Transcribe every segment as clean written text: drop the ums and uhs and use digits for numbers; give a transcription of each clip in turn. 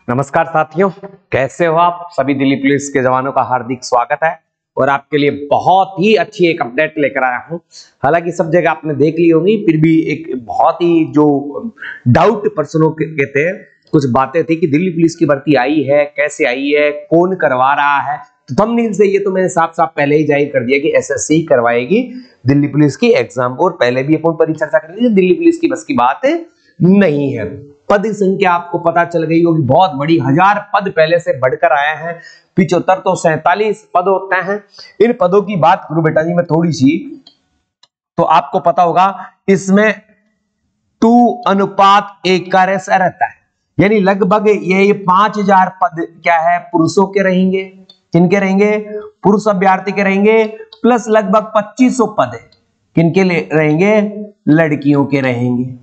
नमस्कार साथियों, कैसे हो आप सभी। दिल्ली पुलिस के जवानों का हार्दिक स्वागत है और आपके लिए बहुत ही अच्छी एक अपडेट लेकर आया हूं। हालांकि सब जगह आपने देख ली होंगी, फिर भी एक बहुत ही जो डाउट पर्सनों के थे, कुछ बातें थी कि दिल्ली पुलिस की भर्ती आई है, कैसे आई है, कौन करवा रहा है। तो थंबनेल से ये तो मैंने साफ साफ पहले ही जाहिर कर दिया कि एसएससी करवाएगी दिल्ली पुलिस की एग्जाम को, और पहले भी अपन परिचर्चा कर ली, दिल्ली पुलिस की बस की बात नहीं है। पद संख्या आपको पता चल गई होगी, बहुत बड़ी, 1000 पद पहले से बढ़कर आए हैं। 75 तो 47 पद होते हैं। इन पदों की बात करूं बेटा जी मैं थोड़ी सी, तो आपको पता होगा इसमें 2:1 का रेशो रहता है, यानी लगभग ये 5000 पद क्या है पुरुषों के रहेंगे। किनके रहेंगे? पुरुष अभ्यर्थी के रहेंगे, प्लस लगभग 2500 पद है किनके लिए रहेंगे? लड़कियों के रहेंगे।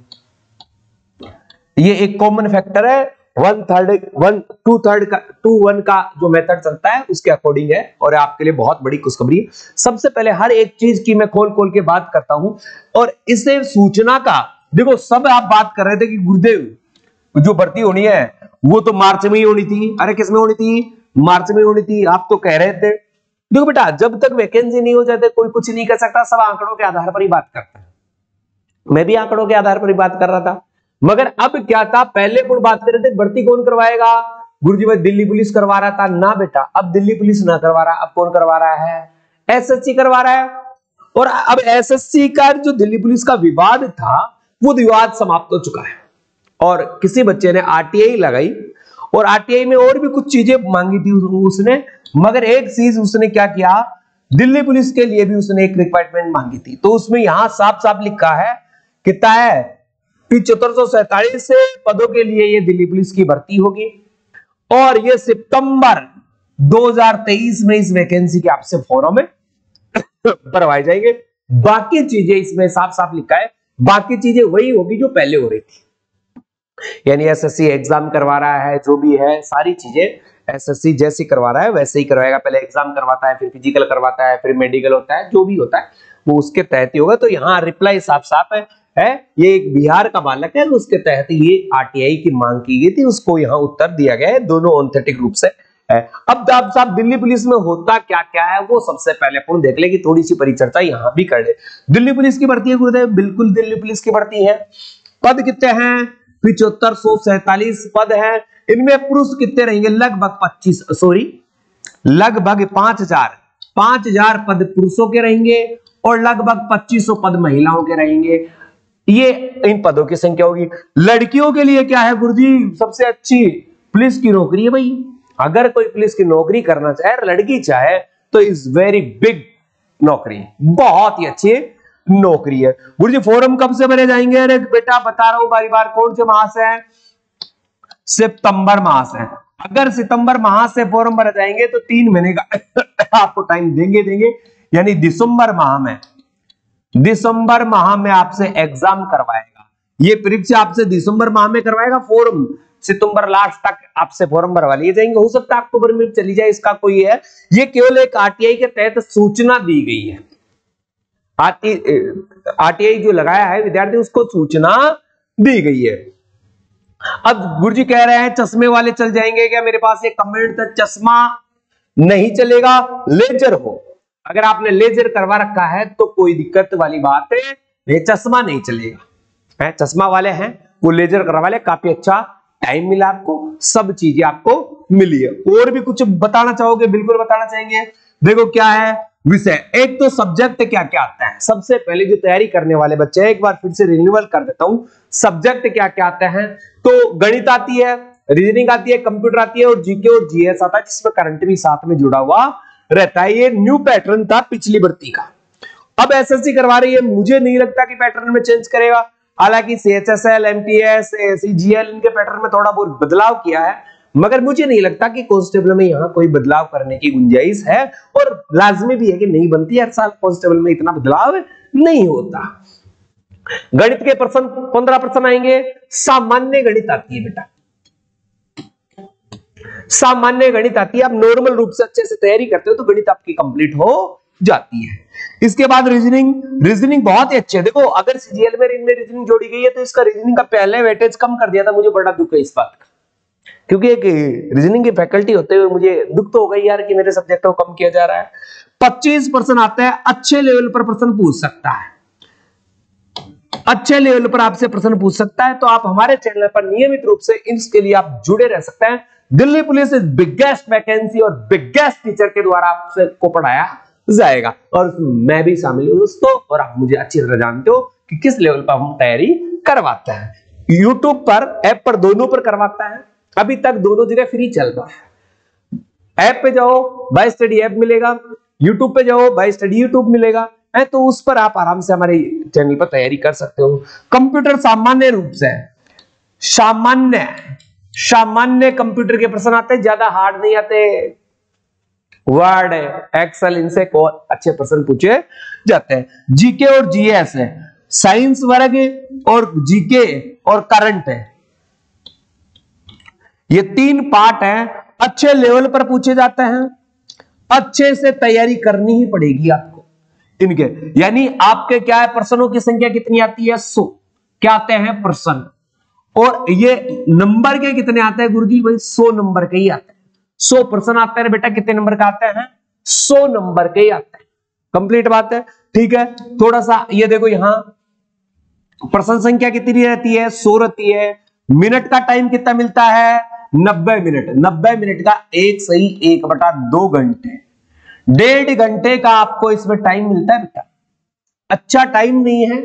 ये एक कॉमन फैक्टर है, 1/3 का जो मेथड चलता है उसके अकॉर्डिंग है, और आपके लिए बहुत बड़ी खुशखबरी। सबसे पहले हर एक चीज की मैं खोल खोल के बात करता हूं, और इससे सूचना का देखो, सब आप बात कर रहे थे कि गुरुदेव जो भर्ती होनी है वो तो मार्च में ही होनी थी। अरे किस में होनी थी? मार्च में होनी थी, आप तो कह रहे थे। देखो बेटा, जब तक वैकेंसी नहीं हो जाते कोई कुछ नहीं कर सकता, सब आंकड़ों के आधार पर ही बात करते हैं। मैं भी आंकड़ों के आधार पर ही बात कर रहा था, मगर अब क्या था, पहले कौन बात कर रहे थे भर्ती कौन करवाएगा? गुरुजी भाई दिल्ली पुलिस करवा रहा था ना बेटा, अब दिल्ली पुलिस ना करवा रहा, अब कौन करवा रहा है? एसएससी करवा रहा है। और अब एसएससी का जो दिल्ली पुलिस का विवाद था वो विवाद समाप्त हो चुका है, और किसी बच्चे ने आरटीआई लगाई, और आरटीआई में और भी कुछ चीजें मांगी थी उसने, मगर एक चीज उसने क्या किया, दिल्ली पुलिस के लिए भी उसने एक रिक्वायरमेंट मांगी थी। तो उसमें यहां साफ साफ लिखा है, कितना है, 7447 पदों के लिए ये दिल्ली पुलिस की भर्ती होगी, और ये सितंबर 2023 में इस वैकेंसी के आपसे फॉर्म में भरवाए जाएंगे। बाकी चीजें इसमें साफ साफ लिखा है, बाकी चीजें वही होगी जो पहले हो रही थी, यानी एसएससी एग्जाम करवा रहा है, जो भी है सारी चीजें एसएससी जैसी करवा रहा है वैसे ही करवाएगा। पहले एग्जाम करवाता है, फिर फिजिकल करवाता है, फिर मेडिकल होता है, जो भी होता है वो उसके तहत ही होगा। तो यहाँ रिप्लाई साफ साफ है ये एक बिहार का बालक है, उसके तहत ये आरटीआई की मांग की गई थी, उसको यहाँ उत्तर दिया गया है, दोनों ऑथेंटिक रूप से है। अब साहब दिल्ली पुलिस में होता क्या क्या है वो सबसे पहले अपन देख ले कि थोड़ी सी परिचर्चा यहाँ भी कर ले। दिल्ली पुलिस की भर्ती है गुरुदेव, बिल्कुल दिल्ली पुलिस की भर्ती है। पद कितने हैं? 7547 पद है। इनमें पुरुष कितने रहेंगे? लगभग 5000 पद पुरुषों के रहेंगे, और लगभग 2500 पद महिलाओं के रहेंगे। ये इन पदों की संख्या होगी। लड़कियों के लिए क्या है गुरुजी? सबसे अच्छी पुलिस की नौकरी है भाई। अगर कोई पुलिस की नौकरी करना चाहे, लड़की चाहे, तो इज वेरी बिग नौकरी, बहुत ही अच्छी नौकरी है। गुरुजी फॉर्म कब से भरे जाएंगे? अरे बेटा बता रहा हूं बारी बार, कौन से माह से है? सितंबर माह से। अगर सितंबर माह से फॉर्म भरे जाएंगे तो 3 महीने का आपको टाइम देंगे, यानी दिसंबर माह में आपसे एग्जाम करवाएगा। ये परीक्षा आपसे दिसंबर माह में करवाएगा, फॉर्म सितंबर लास्ट तक आपसे फॉर्म भरवा लिए जाएंगे। हो सकता है अक्टूबर में चली जाए, इसका कोई है। ये केवल एक आरटीआई के तहत सूचना दी गई है। आरटीआई जो लगाया है विद्यार्थी, उसको सूचना दी गई है। अब गुरुजी कह रहे हैं चश्मे वाले चल जाएंगे क्या? मेरे पास एक कमेंट था, चश्मा नहीं चलेगा, लेजर हो। अगर आपने लेजर करवा रखा है तो कोई दिक्कत वाली बात है, ये चश्मा नहीं चलेगा। चश्मा वाले हैं वो लेजर करवा ले, काफी अच्छा टाइम मिला आपको, सब चीजें आपको मिली है। और भी कुछ बताना चाहोगे? बिल्कुल बताना चाहेंगे। देखो क्या है विषय, एक तो सब्जेक्ट क्या क्या आता है। सबसे पहले जो तैयारी करने वाले बच्चे हैं, एक बार फिर से रिन्यूअल कर देता हूं, सब्जेक्ट क्या क्या आते हैं। तो गणित आती है, रीजनिंग आती है, कंप्यूटर आती है, और जीके और जीएस आता है, जिसमें करंट भी साथ में जुड़ा हुआ रहता है। ये न्यू पैटर्न था पिछली भर्ती का, अब एसएससी करवा रही है। मुझे नहीं लगता कि पैटर्न में चेंज करेगा, हालांकि सीएचएसएल, एमटीएस, सीजीएल इनके पैटर्न में थोड़ा बहुत बदलाव किया है, मगर मुझे नहीं लगता कि कांस्टेबल में यहां कोई बदलाव करने की गुंजाइश है, और लाजमी भी है कि नहीं बनती। हर साल कांस्टेबल में इतना बदलाव नहीं होता। गणित के प्रश्न 15 प्रश्न आएंगे। सामान्य गणित आती है बेटा, सामान्य गणित आती है। आप नॉर्मल रूप से अच्छे से तैयारी करते हो तो गणित आपकी कंप्लीट हो जाती है। इसके बाद रीजनिंग बहुत ही अच्छे है। देखो अगर सीजीएल में रीजनिंग जोड़ी गई है तो इसका रीजनिंग का पहले वेटेज कम कर दिया था, मुझे बड़ा दुख है इस बात का। क्योंकि एक रीजनिंग की फैकल्टी होते हुए मुझे दुख तो हो गई यार कि मेरे सब्जेक्ट को कम किया जा रहा है। 25% आता है, अच्छे लेवल पर प्रश्न पूछ सकता है, अच्छे लेवल पर आपसे प्रश्न पूछ सकता है। तो आप हमारे चैनल पर नियमित रूप से इसके लिए आप जुड़े रह सकते हैं। Delhi police is biggest vacancy और बिगेस्ट टीचर के द्वारा आपसे को पढ़ाया जाएगा, और मैं भी शामिल हूं दोस्तों, और आप मुझे अच्छी तरह जानते हो कि किस लेवल पर हम तैयारी करवाते हैं। यूट्यूब पर, ऐप पर, दोनों पर करवाता है। अभी तक दोनों जगह फ्री चल रहा है। ऐप पे जाओ बाय स्टडी ऐप मिलेगा, यूट्यूब पे जाओ बाय स्टडी यूट्यूब मिलेगा, है तो उस पर आप आराम से हमारे चैनल पर तैयारी कर सकते हो। कंप्यूटर सामान्य रूप से सामान्य कंप्यूटर के प्रश्न आते हैं, ज्यादा हार्ड नहीं आते। वर्ड, एक्सेल, इनसे अच्छे प्रश्न पूछे जाते हैं। जीके और जीएस है, साइंस वर्ग और जीके और करंट है, ये 3 पार्ट हैं, अच्छे लेवल पर पूछे जाते हैं। अच्छे से तैयारी करनी ही पड़ेगी आपको इनके, यानी आपके क्या है, प्रश्नों की संख्या कितनी आती है, 100 क्या आते हैं प्रश्न, और ये नंबर के कितने आते हैं गुरुजी, भाई 100 नंबर के ही आते हैं। 100 प्रश्न आते हैं बेटा, कितने नंबर का आते हैं, 100 नंबर के ही आते हैं। कंप्लीट बात है, ठीक है। थोड़ा सा ये देखो, यहां प्रश्न संख्या कितनी रहती है, 100 रहती है। मिनट का टाइम कितना मिलता है, 90 मिनट। 90 मिनट का 1 सही 1/2 घंटे, 1.5 घंटे का आपको इसमें टाइम मिलता है बेटा। अच्छा टाइम नहीं है,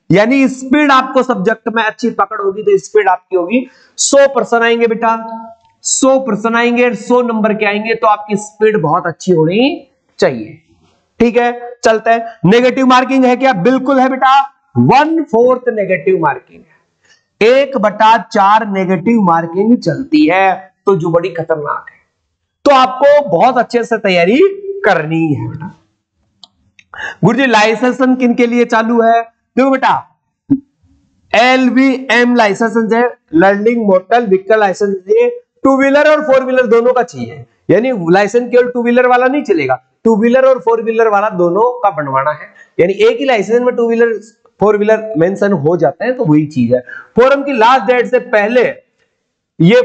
यानी स्पीड आपको सब्जेक्ट में अच्छी पकड़ होगी तो स्पीड आपकी होगी। 100 प्रश्न आएंगे बेटा, 100 प्रश्न आएंगे, 100 नंबर के आएंगे, तो आपकी स्पीड बहुत अच्छी होनी चाहिए, ठीक है। चलते हैं, नेगेटिव मार्किंग है क्या, बिल्कुल है बेटा, 1/4 नेगेटिव मार्किंग है, 1/4 नेगेटिव मार्किंग चलती है, तो जो बड़ी खतरनाक है। तो आपको बहुत अच्छे से तैयारी करनी है बेटा। गुरुजी लाइसेंस किन के लिए चालू है, देखो बेटा, LVM लाइसेंस है, लर्निंग मोटर व्हीकल लाइसेंस, ये 2 व्हीलर और 4 व्हीलर दोनों का चाहिए, यानी लाइसेंस केवल 2 व्हीलर वाला नहीं चलेगा, 2 व्हीलर और 4 व्हीलर वाला दोनों का बनवाना है। यानी एक ही लाइसेंस में 2 व्हीलर 4 व्हीलर मेंशन हो जाते हैं, तो वही चीज है। फोरम की लास्ट डेट से पहले ये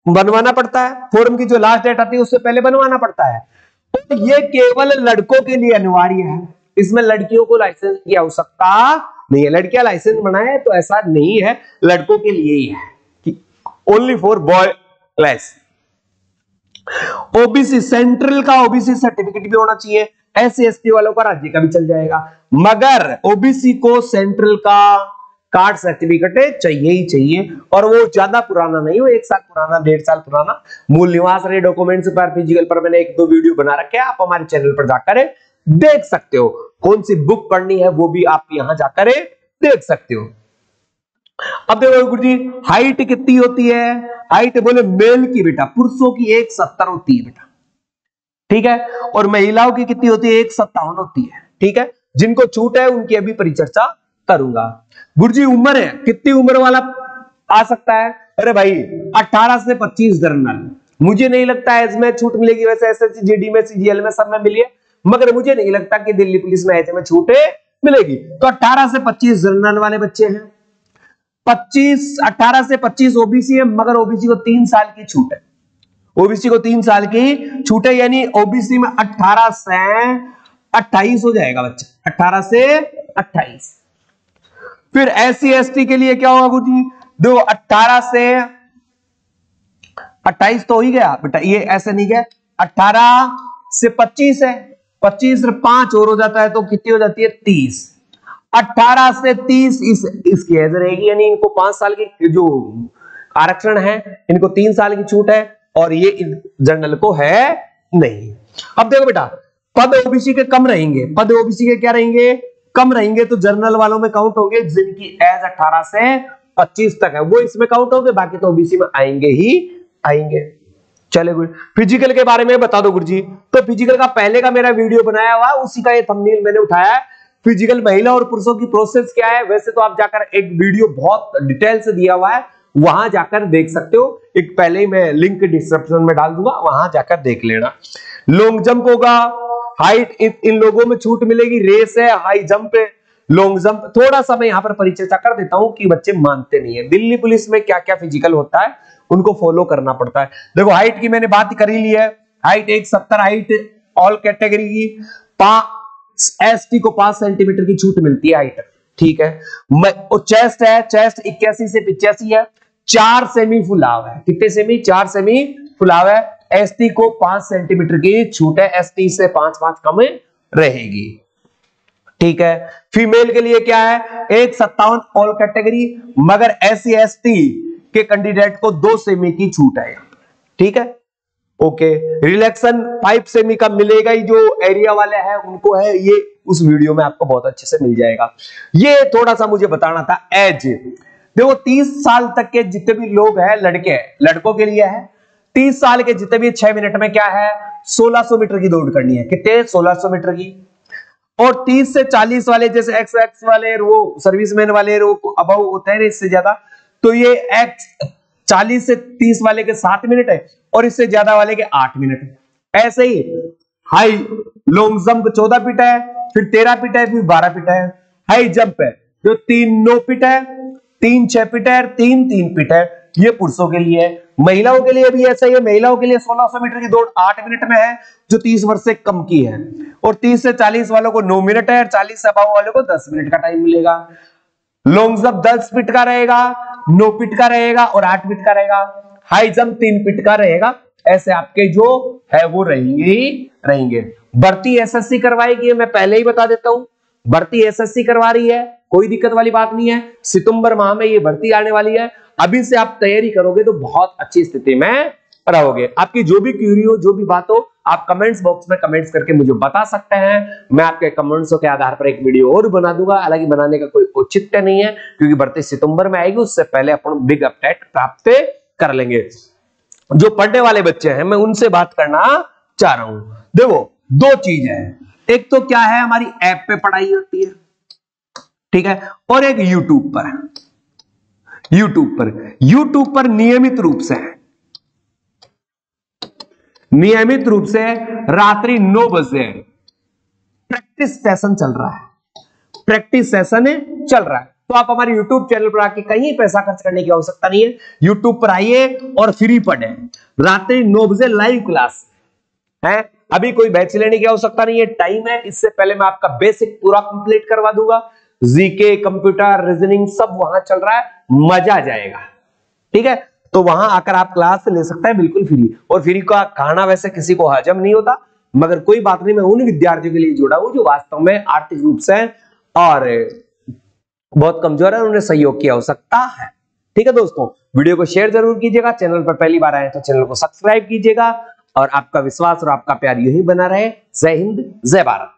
बनवाना पड़ता है, फोरम की जो लास्ट डेट आती है उससे पहले बनवाना पड़ता है। तो ये केवल लड़कों के लिए अनिवार्य है, इसमें लड़कियों को लाइसेंस की आवश्यकता नहीं है। लड़कियां लाइसेंस बनाए तो ऐसा नहीं है, लड़कों के लिए ही है कि only for boy license. OBC central का ओबीसी सर्टिफिकेट भी होना चाहिए, SC/ST वालों का राज्य का भी चल जाएगा, मगर ओबीसी को सेंट्रल का कार्ड सर्टिफिकेट चाहिए ही चाहिए, और वो ज्यादा पुराना नहीं हो, 1 साल पुराना, 1.5 साल पुराना। मूल निवास रहे डॉक्यूमेंट्स पर, फिजिकल पर मैंने 1-2 वीडियो बना रखे हैं, आप हमारे चैनल पर जाकर देख सकते हो। कौन सी बुक पढ़नी है वो भी आप यहां जाकर देख सकते हो। अब देखो गुरुजी, हाइट कितनी होती है, हाइट बोले मेल की बेटा, पुरुषों की 170 होती है बेटा, ठीक है, और महिलाओं की कितनी होती है, 157 होती है, ठीक है। जिनको छूट है उनकी अभी परिचर्चा करूंगा। गुरुजी उम्र है, कितनी उम्र वाला आ सकता है, अरे भाई 18 से 25 जर्नल, मुझे नहीं लगता है इसमें छूट मिलेगी, वैसे SSC GD में CGL में सब में मिली है, मगर मुझे नहीं लगता कि दिल्ली पुलिस में ऐसे में छूट मिलेगी। तो 18 से 25 जर्नल वाले बच्चे हैं, 18 से 25 ओबीसी है, मगर ओबीसी को 3 साल की छूट है, ओबीसी को 3 साल की छूट है, यानी ओबीसी में 18 से 28 हो जाएगा बच्चा, 18 से 28। फिर SC/ST के लिए क्या होगा गुरुजी, दो 18 से 28 तो ही गया बेटा, ये ऐसे नहीं गया, 18 से 25 है, 25 से 5 और हो जाता है तो कितनी हो जाती है, 30। 18 से 30 इसकी एज रहेगी, यानी इनको 5 साल की जो आरक्षण है, इनको 3 साल की छूट है, और ये जनरल को है नहीं। अब देखो बेटा, पद ओबीसी के कम रहेंगे, पद ओबीसी के क्या रहेंगे, कम रहेंगे, तो जनरल वालों में काउंट होंगे जिनकी एज 18 से 25 तक है, वो इसमें काउंट होंगे, बाकी तो ओबीसी में आएंगे ही आएंगे। चले गुरु, फिजिकल के बारे में बता दो गुरुजी। तो फिजिकल का पहले का मेरा वीडियो बनाया हुआ, उसी का ये थंबनेल मैंने उठाया है। फिजिकल महिला और पुरुषों की प्रोसेस क्या है, वैसे तो आप जाकर एक वीडियो बहुत डिटेल से दिया हुआ है, वहां जाकर देख सकते हो, एक पहले ही मैं लिंक डिस्क्रिप्शन में डाल दूंगा, वहां जाकर देख लेना। लॉन्ग जंप होगा, हाइट इन लोगों में छूट मिलेगी, रेस है, हाई जंप है, लॉन्ग जंप। थोड़ा सा मैं यहां पर परिचर्चा कर देता हूं कि बच्चे मानते नहीं है। दिल्ली पुलिस में क्या क्या फिजिकल होता है उनको फॉलो करना पड़ता है। देखो हाइट की मैंने बात कर ही ली है, हाइट 170 हाइट ऑल कैटेगरी की, एसटी को 5 सेंटीमीटर की छूट मिलती है हाइट, ठीक है। और चेस्ट है, चेस्ट 81 से 85 है, 4 सेमी फुलाव है, कितने सेमी, 4 सेमी फुलाव है। एसटी को 5 सेंटीमीटर की छूट है, एसटी से 5 कम रहेगी, ठीक है। फीमेल के लिए क्या है, 157 ऑल कैटेगरी, मगर एससी एसटी के कैंडिडेट को 2 सेमी की छूट है, ठीक है, ओके। रिलैक्सन 5 सेमी का मिलेगा ही, जो एरिया वाले हैं उनको है, ये उस वीडियो में आपको बहुत अच्छे से मिल जाएगा। ये थोड़ा सा मुझे बताना था। एज देखो 30 साल तक के जितने भी लोग हैं, लड़के हैं, लड़कों के लिए है 30 साल के जितने भी 6 मिनट में क्या है 1600 मीटर की दौड़ करनी है, कितने 1600 मीटर की। और 30 से 40 वाले जैसे एक्स वाले, वो सर्विसमैन वाले, वो अबव होते हैं इससे ज्यादा, तो ये एक्स 40 से 30 वाले के 7 मिनट है और इससे ज्यादा वाले के 8 मिनट है। ऐसे ही हाई लॉन्ग जंप 14 फीट है, फिर 13 फीट है, फिर 12 फीट है। हाई जंप है जो 3 9 फीट है, 3 6 फीट है, 3 3 फीट है, ये पुरुषों के लिए है। महिलाओं के लिए भी ऐसा ही है, महिलाओं के लिए 1600 मीटर की दौड़ 8 मिनट में है, जो 30 वर्ष से कम की है, और 30 से 40 वालों को 9 मिनट है, और 40 से अबव वालों को 10 मिनट का टाइम मिलेगा। लॉन्ग जंप 10 फीट का रहेगा, 9 फीट का रहेगा और 8 फीट का रहेगा। हाई जंप 3 फीट का रहेगा। ऐसे आपके जो है वो रहेंगे। भर्ती एसएससी करवाएगी, मैं पहले ही बता देता हूं, भर्ती एसएससी करवा रही है, कोई दिक्कत वाली बात नहीं है। सितंबर माह में ये भर्ती आने वाली है, अभी से आप तैयारी करोगे तो बहुत अच्छी स्थिति में रहोगे। आपकी जो भी क्यूरी हो, जो भी बात हो, आप कमेंट्स बॉक्स में कमेंट्स करके मुझे बता सकते हैं। मैं आपके कमेंट्सों के आधार पर एक वीडियो और बना दूंगा। हालांकि बनाने का कोई औचित्य नहीं है, क्योंकि भर्ती सितंबर में आएगी, उससे पहले अपन बिग अपडेट प्राप्त कर लेंगे। जो पढ़ने वाले बच्चे हैं, मैं उनसे बात करना चाह रहा हूं। देखो 2 चीज है, एक तो क्या है हमारी ऐप पे पढ़ाई होती है, ठीक है, और एक यूट्यूब पर। यूट्यूब पर नियमित रूप से रात्रि 9 बजे प्रैक्टिस सेशन चल रहा है। तो आप हमारे यूट्यूब चैनल पर आके कहीं पैसा खर्च करने की आवश्यकता नहीं है, यूट्यूब पर आइए और फ्री पढ़ें। रात्रि 9 बजे लाइव क्लास है, अभी कोई बैच लेने की आवश्यकता नहीं है, टाइम है। इससे पहले मैं आपका बेसिक पूरा कंप्लीट करवा दूंगा, जीके, कंप्यूटर, रीजनिंग सब वहां चल रहा है, मजा आ जाएगा, ठीक है। तो वहां आकर आप क्लास ले सकते हैं बिल्कुल फ्री। और फ्री का खाना वैसे किसी को हजम नहीं होता, मगर कोई बात नहीं, मैं उन विद्यार्थियों के लिए जुड़ा हूं जो वास्तव में आर्थिक रूप से और बहुत कमजोर है, उन्हें सहयोग की आवश्यकता है, ठीक है। दोस्तों वीडियो को शेयर जरूर कीजिएगा, चैनल पर पहली बार आए तो चैनल को सब्सक्राइब कीजिएगा, और आपका विश्वास और आपका प्यार यही बना रहे। जय हिंद, जय भारत।